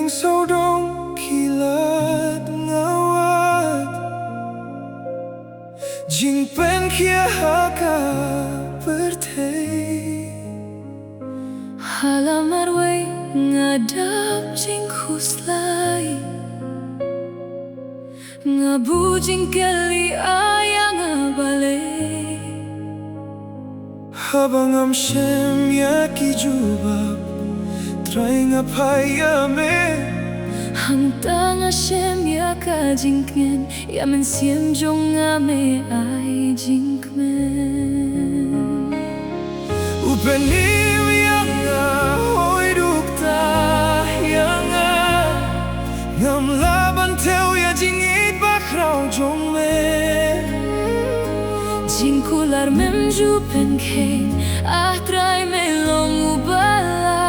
Neng sodong kilat ngawat Jing pen kia haka bertei Halamar way ngadap jing khublei Ngabu jing kali Ianga balei Habangam shem yaki jubab Try ngapaya me Hang tanga shem ya ka jingkmen Ya men siem jong me ai jingkmen Upenim Ianga hoy dukta Ianga Ngam laban teu ya jingieit bakrau jong me Jingkular mem jupen keng try me long ubala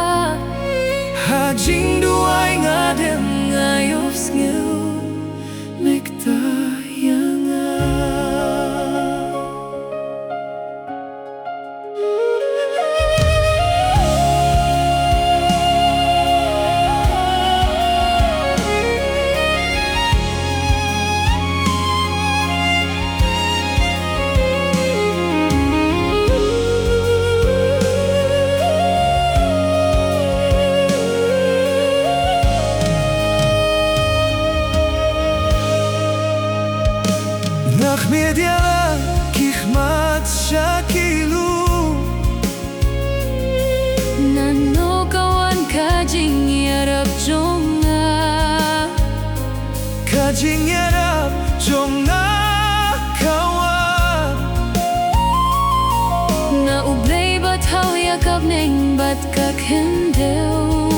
Jingrwai ngadem ngayop sngeu mekta Ianga Media kihmat shakilu Nano kawan ka jingiarap jonga Jingieit jonga kawan Na U Blei bataw yakap neng bat kakhendeu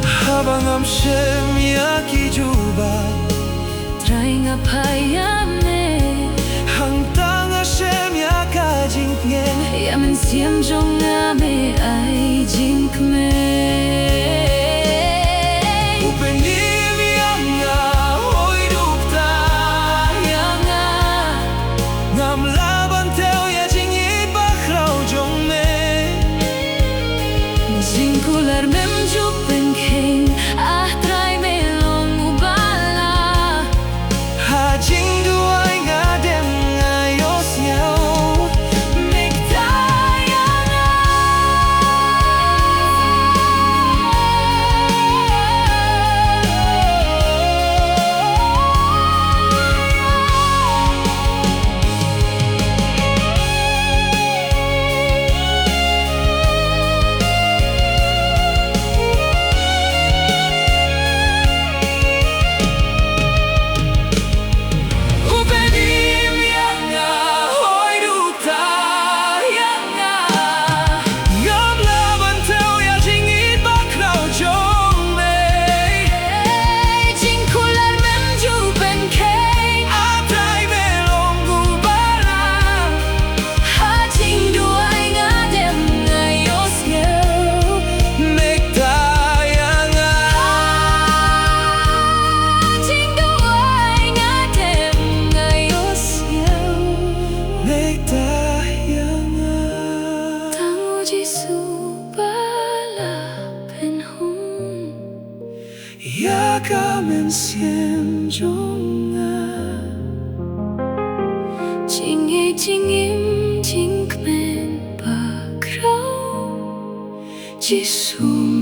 Habangam shem yaki juba Try ngapaya me Hang tanga shem yaka jingpien Ya men siem jong me ai jingkmen Upenim Ianga hoy dukta Ianga Ngam laban teu ya jingieit bakrau jong me Jingkular mem jupen keng try me long ubala Jingrwai ngadem ngayos yau mekta Ianga Upenim Ianga hoy dukta Ianga Ngam laban teu ya jingieit bakrau jong me Jingkular mem jupen keng Try me long ubala Jingrwai ngadem ngayos ngeu mekta Ianga Jingrwai ngadem ngayos ngeu mekta Ianga Tango Jingsuk bala penhun Yaka men siem jonga Jingieit jingim jingkmen bakrau Jingsuk